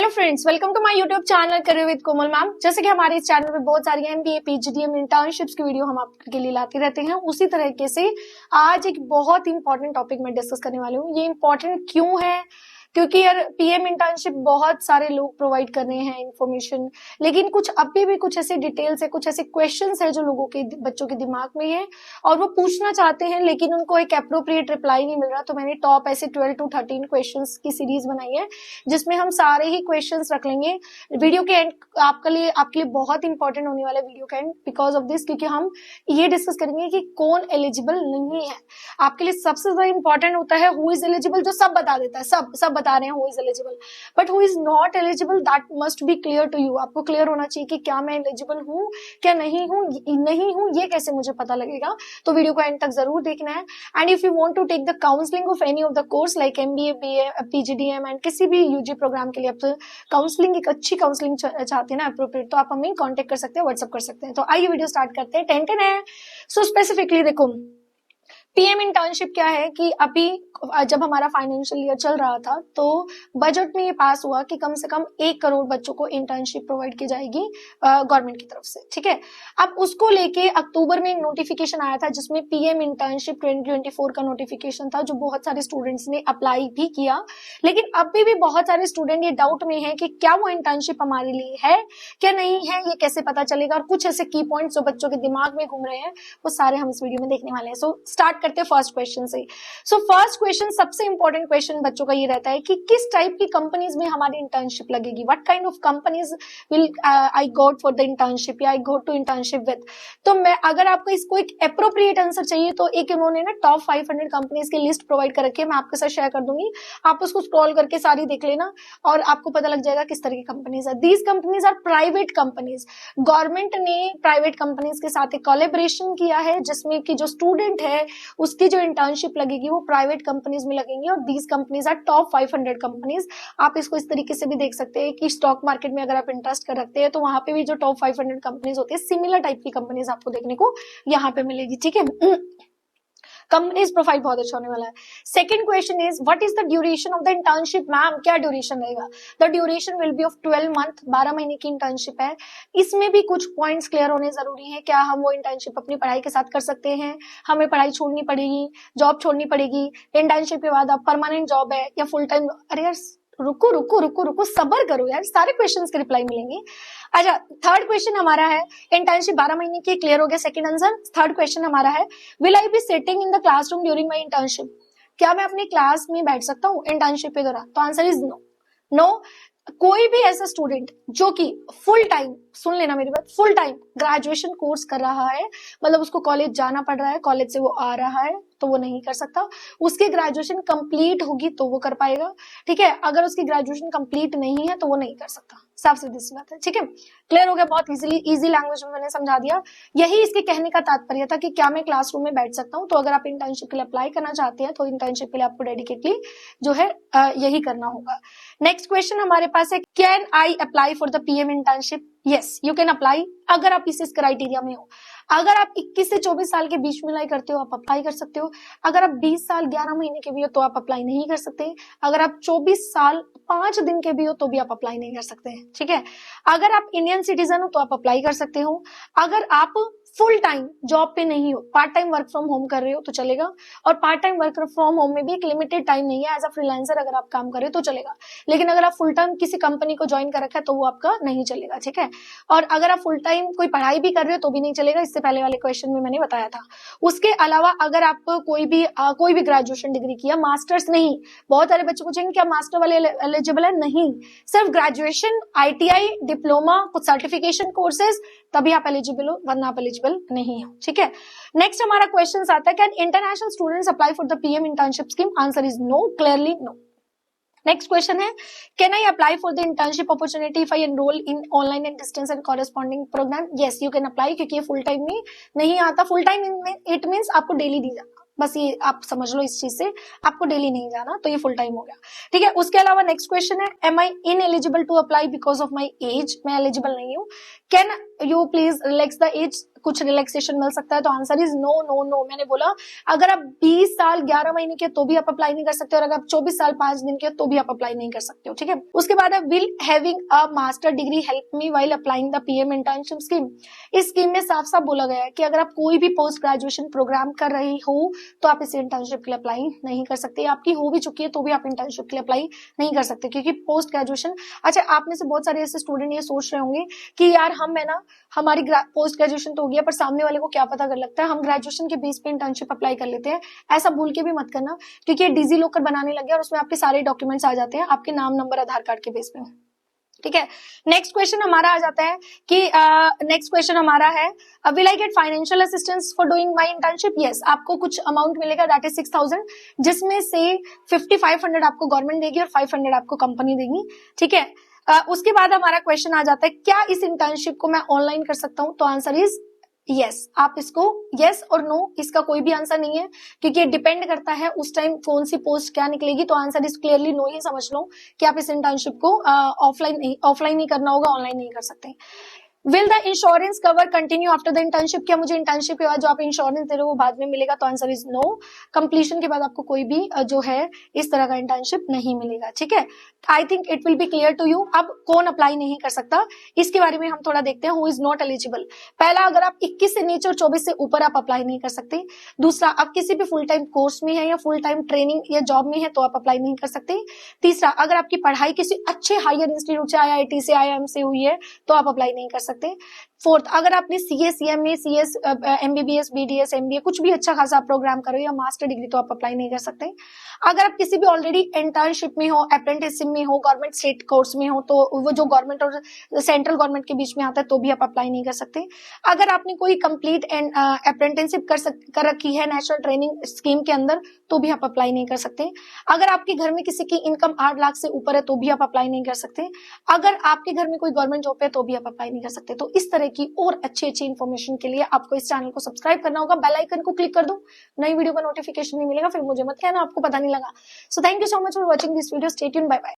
Hello friends, welcome to my YouTube channel career with Komal ma'am. जैसे कि हमारे इस चैनल पे बहुत सारी एमबीए पीजीडीएम इंटर्नशिप्स की वीडियो हम आपके लिए लाते रहते हैं, उसी तरीके से आज एक बहुत इंपॉर्टेंट टॉपिक मैं डिस्कस करने वाली हूँ। ये इंपॉर्टेंट क्यों है? क्योंकि यार पीएम इंटर्नशिप बहुत सारे लोग प्रोवाइड कर रहे हैं इन्फॉर्मेशन, लेकिन कुछ अभी भी कुछ ऐसे डिटेल्स है, कुछ ऐसे क्वेश्चंस है जो लोगों के बच्चों के दिमाग में है और वो पूछना चाहते हैं लेकिन उनको एक अप्रोप्रिएट रिप्लाई नहीं मिल रहा। तो मैंने टॉप ऐसे 12 to 13 क्वेश्चंस की सीरीज बनाई है जिसमें हम सारे ही क्वेश्चंस रख लेंगे। वीडियो के एंड आपके लिए बहुत इंपॉर्टेंट होने वाला वीडियो का एंड बिकॉज ऑफ दिस, क्योंकि हम ये डिस्कस करेंगे कि कौन एलिजिबल नहीं है। आपके लिए सबसे ज्यादा इंपॉर्टेंट होता है हु इज एलिजिबल, जो सब बता देता है, सब बता रहे हैं who is eligible, but who is not eligible that must be clear to you. आपको क्लियर होना चाहिए कि क्या मैं एलिजिबल हूँ, क्या नहीं हूँ, ये कैसे मुझे पता लगेगा। तो वीडियो को एंड तक जरूर देखना है। And if you want to take the counselling of any of the course like MBA, BA, PGDM and किसी भी यूजी प्रोग्राम के लिए आप काउंसलिंग, एक अच्छी काउंसलिंग चाहते हैं ना अप्रोप्रिएट, तो आप हमें कांटेक्ट कर सकते हैं, व्हाट्सएप कर सकते हैं। तो आइए वीडियो स्टार्ट करते हैं। 10 है। सो स्पेसिफिकली देखो पीएम इंटर्नशिप क्या है कि अभी जब हमारा फाइनेंशियल ईयर चल रहा था तो बजट में ये पास हुआ कि कम से कम 1 करोड़ बच्चों को इंटर्नशिप प्रोवाइड की जाएगी गवर्नमेंट की तरफ से। ठीक है, अब उसको लेके अक्टूबर में एक नोटिफिकेशन आया था जिसमें पीएम इंटर्नशिप 2024 का नोटिफिकेशन था, जो बहुत सारे स्टूडेंट्स ने अप्लाई भी किया। लेकिन अभी भी बहुत सारे स्टूडेंट ये डाउट में है कि क्या वो इंटर्नशिप हमारे लिए है क्या नहीं है, ये कैसे पता चलेगा। और कुछ ऐसे की पॉइंट्स जो बच्चों के दिमाग में घूम रहे हैं वो सारे हम इस वीडियो में देखने वाले हैं। सो स्टार्ट करते हैं फर्स्ट क्वेश्चन से। सो फर्स्ट क्वेश्चन, सबसे इंपॉर्टेंट क्वेश्चन बच्चों का ये रहता है कि किस टाइप की कंपनीज में हमारी इंटर्नशिप लगेगी, what kind of companies will I go for the internship या आई गो टू इंटर्नशिप विद। तो मैं अगर आपको इसको एक एप्रोप्रिएट आंसर चाहिए तो एक इन्होंने ना टॉप 500 कंपनीज की लिस्ट प्रोवाइड कर रखी है, मैं आपके साथ शेयर कर दूंगी, आप उसको स्क्रॉल करके सारी देख लेना और आपको पता लग जाएगा किस तरह की कंपनीज है। These companies are private companies. Government ने प्राइवेट कंपनीज के साथ एक कोलैबोरेशन किया है जिसमें कि जो स्टूडेंट है उसकी जो इंटर्नशिप लगेगी वो प्राइवेट कंपनीज में लगेंगी और these companies are top 500 companies. आप इसको इस तरीके से भी देख सकते हैं कि स्टॉक मार्केट में अगर आप इंटरेस्ट कर रखते हैं तो वहां पे भी जो टॉप 500 कंपनीज होती है सिमिलर टाइप की कंपनीज आपको देखने को यहाँ पे मिलेगी। ठीक है, कंपनीज प्रोफाइल बहुत अच्छा होने वाला है। Second question is what is the duration of the internship. Ma'am क्या ड्यूरेशन रहेगा? The duration will be of 12 month, 12 महीने की इंटर्नशिप है। इसमें भी कुछ पॉइंट्स क्लियर होने जरूरी है। क्या हम वो इंटर्नशिप अपनी पढ़ाई के साथ कर सकते हैं, हमें पढ़ाई छोड़नी पड़ेगी, जॉब छोड़नी पड़ेगी, इंटर्नशिप के बाद अब परमानेंट जॉब है या फुल टाइम। अरे यार रुको सबर करो यार, सारे क्वेश्चंस के रिप्लाई मिलेंगे। अच्छा, थर्ड क्वेश्चन हमारा है इंटर्नशिप 12 महीने की, क्लियर हो गया सेकंड आंसर। थर्ड क्वेश्चन हमारा है will I be sitting in the classroom during my internship. क्या मैं अपनी क्लास में बैठ सकता हूँ इंटर्नशिप के दौरान? तो आंसर इज नो। कोई भी ऐसा स्टूडेंट जो कि फुल टाइम, सुन लेना मेरी बात, फुल टाइम ग्रेजुएशन कोर्स कर रहा है, मतलब उसको कॉलेज जाना पड़ रहा है, कॉलेज से वो आ रहा है, तो वो नहीं कर सकता। उसकी ग्रेजुएशन कंप्लीट होगी तो वो कर पाएगा। ठीक है, अगर उसकी ग्रेजुएशन कंप्लीट नहीं है तो वो नहीं कर सकता। साफ सीधी सी बात है। ठीक है, क्लियर हो गया? बहुत इजी लैंग्वेज में मैंने समझा दिया। यही इसके कहने का तात्पर्य था कि क्या मैं क्लासरूम में बैठ सकता हूँ। तो अगर आप इंटर्नशिप के लिए अप्लाई करना चाहते हैं तो इंटर्नशिप के लिए आपको डेडिकेटली जो है यही करना होगा। नेक्स्ट क्वेश्चन हमारे पास है can I apply for the PM internship. Yes you can apply, अगर आप इस क्राइटेरिया में हो। अगर आप 21 से 24 साल के बीच में करते हो आप अप्लाई कर सकते हो। अगर आप 20 साल 11 महीने के भी हो तो आप अप्लाई नहीं कर सकते। अगर आप 24 साल 5 दिन के भी हो तो भी आप अप्लाई नहीं कर सकते हैं। ठीक है, अगर आप इंडियन सिटीजन हो तो आप अप्लाई कर सकते हो। अगर आप फुल टाइम जॉब पे नहीं हो, part time work from home कर रहे हो तो चलेगा। और part time work from home में भी एक लिमिटेड टाइम नहीं है, एज अ फ्रीलांसर अगर आप काम कर रहे हो तो चलेगा। लेकिन अगर आप फुल टाइम किसी कंपनी को ज्वाइन कर रखा है तो वो आपका नहीं चलेगा। ठीक है, और अगर आप फुल टाइम कोई पढ़ाई भी कर रहे हो तो भी नहीं चलेगा, इससे पहले वाले क्वेश्चन में मैंने बताया था। उसके अलावा अगर आप कोई भी ग्रेजुएशन डिग्री किया, मास्टर्स नहीं। बहुत सारे बच्चे पूछेंगे क्या मास्टर वाले एलिजिबल है? नहीं, सिर्फ ग्रेजुएशन, आईटीआई, डिप्लोमा, कुछ सर्टिफिकेशन कोर्सेज, तभी आप एलिजिबल हो, वरना आप एलिजिबल नहीं हो। ठीक है, नेक्स्ट हमारा क्वेश्चन आता है can international students apply for the PM internship scheme. Answer is no, clearly no. Next question है can I apply for the internship opportunity if I enrol in online and distance and corresponding programme. Yes you can apply, क्योंकि ये full time में नहीं आता। Full time it means आपको daily नहीं जाना, बस ये आप समझ लो इस चीज से, आपको डेली नहीं जाना, तो ये फुल टाइम हो गया। ठीक है, उसके अलावा नेक्स्ट क्वेश्चन है am I ineligible to apply because of my age. मैं एलिजिबल नहीं हूँ। Can you please relax the age कुछ रिलैक्सेशन मिल सकता है? तो answer is no no no. मैंने बोला अगर आप 20 साल 11 महीने के तो भी आप अप्लाई नहीं कर सकते, और अगर आप 24 साल 5 दिन के तो भी आप अप्लाई नहीं कर सकते हो, ठीक है। उसके बाद है will having a master degree help me while applying the PM internship scheme. इस स्कीम में साफ साफ बोला गया है कि अगर आप कोई भी पोस्ट ग्रेजुएशन प्रोग्राम कर रहे हो तो आप इस इंटर्नशिप के लिए अप्लाई नहीं कर सकते। आपकी हो भी चुकी है तो भी आप इंटर्नशिप के लिए अप्लाई नहीं कर सकते, क्योंकि पोस्ट ग्रेजुएशन, अच्छा आप में से बहुत सारे ऐसे स्टूडेंट ये सोच रहे होंगे कि यार हम है ना, हमारी पोस्ट ग्रेजुएशन तो हो गया पर सामने वाले को क्या पता कर लगता है, हम ग्रेजुएशन के बेस पे इंटर्नशिप अप्लाई कर लेते हैं। ऐसा भूल के भी मत करना, क्योंकि ये डिजी लॉकर बनाने लगे और उसमें आपके सारे डॉक्यूमेंट्स आ जाते हैं आपके नाम नंबर आधार कार्ड के बेस पे, ठीक है। नेक्स्ट क्वेश्चन हमारा आ जाता है कि नेक्स्ट क्वेश्चन हमारा है will I get financial assistance for doing my internship. Yes, आपको कुछ अमाउंट मिलेगा, दैट इज 6,000, जिसमें से 5500 आपको गवर्नमेंट देगी और 500 आपको कंपनी देगी, ठीक है। उसके बाद हमारा क्वेश्चन आ जाता है क्या इस इंटर्नशिप को मैं ऑनलाइन कर सकता हूं? तो आंसर इज यस। आप इसको यस और नो, इसका कोई भी आंसर नहीं है, क्योंकि ये डिपेंड करता है उस टाइम कौन सी पोस्ट क्या निकलेगी। तो आंसर इज क्लियरली नो ही समझ लो कि आप इस इंटर्नशिप को ऑफलाइन ही करना होगा, ऑनलाइन नहीं कर सकते। Will the insurance cover continue after the internship? क्या मुझे इंटर्नशिप के बाद जो आप इंश्योरेंस दे रहे हो वो बाद में मिलेगा? तो आंसर इज नो। कंप्लीशन के बाद आपको कोई भी जो है इस तरह का इंटर्नशिप नहीं मिलेगा, ठीक है। I think it will be clear to you. अब कौन अप्लाई नहीं कर सकता इसके बारे में हम थोड़ा देखते हैं। Who is not eligible? पहला, अगर आप 21 से नीचे और 24 से ऊपर आप अप्लाई नहीं कर सकते। दूसरा, आप किसी भी फुल टाइम कोर्स में है या फुल टाइम ट्रेनिंग या जॉब में है तो आप अप्लाई नहीं कर सकते। तीसरा, अगर आपकी पढ़ाई किसी अच्छे हायर इंस्टीट्यूट से, IIT से, IIM से हुई है तो आप अप्लाई नहीं कर सकते। फोर्थ, अगर आपने CA, CMA, CS, MBBS, BDS, MBA कुछ भी अच्छा खासा प्रोग्राम करो या मास्टर डिग्री तो आप अप्लाई नहीं कर सकते। अगर आप किसी भी ऑलरेडी इंटर्नशिप में हो, अप्रेंटिसशिप में हो, गवर्नमेंट स्टेट कोर्स में हो, तो वो जो गवर्नमेंट और सेंट्रल गवर्नमेंट के बीच में आता है तो भी आप अप्लाई नहीं कर सकते। अगर आपने कोई कंप्लीट अप्रेंटिसशिप कर रखी है नेशनल ट्रेनिंग स्कीम के अंदर तो भी आप अप्लाई नहीं कर सकते। अगर आपके घर में किसी की इनकम 8 लाख से ऊपर है तो भी आप अप्लाई नहीं कर सकते। अगर आपके घर में कोई गवर्नमेंट जॉब है तो भी आप अप्लाई नहीं कर सकते। तो इस तरह की और अच्छी इन्फॉर्मेशन के लिए आपको इस चैनल को सब्सक्राइब करना होगा, बेल आइकन को क्लिक कर दो, नई वीडियो का नोटिफिकेशन नहीं मिलेगा, फिर मुझे मत कहना आपको पता नहीं लगा। So thank you so much for watching this video, stay tuned, bye bye.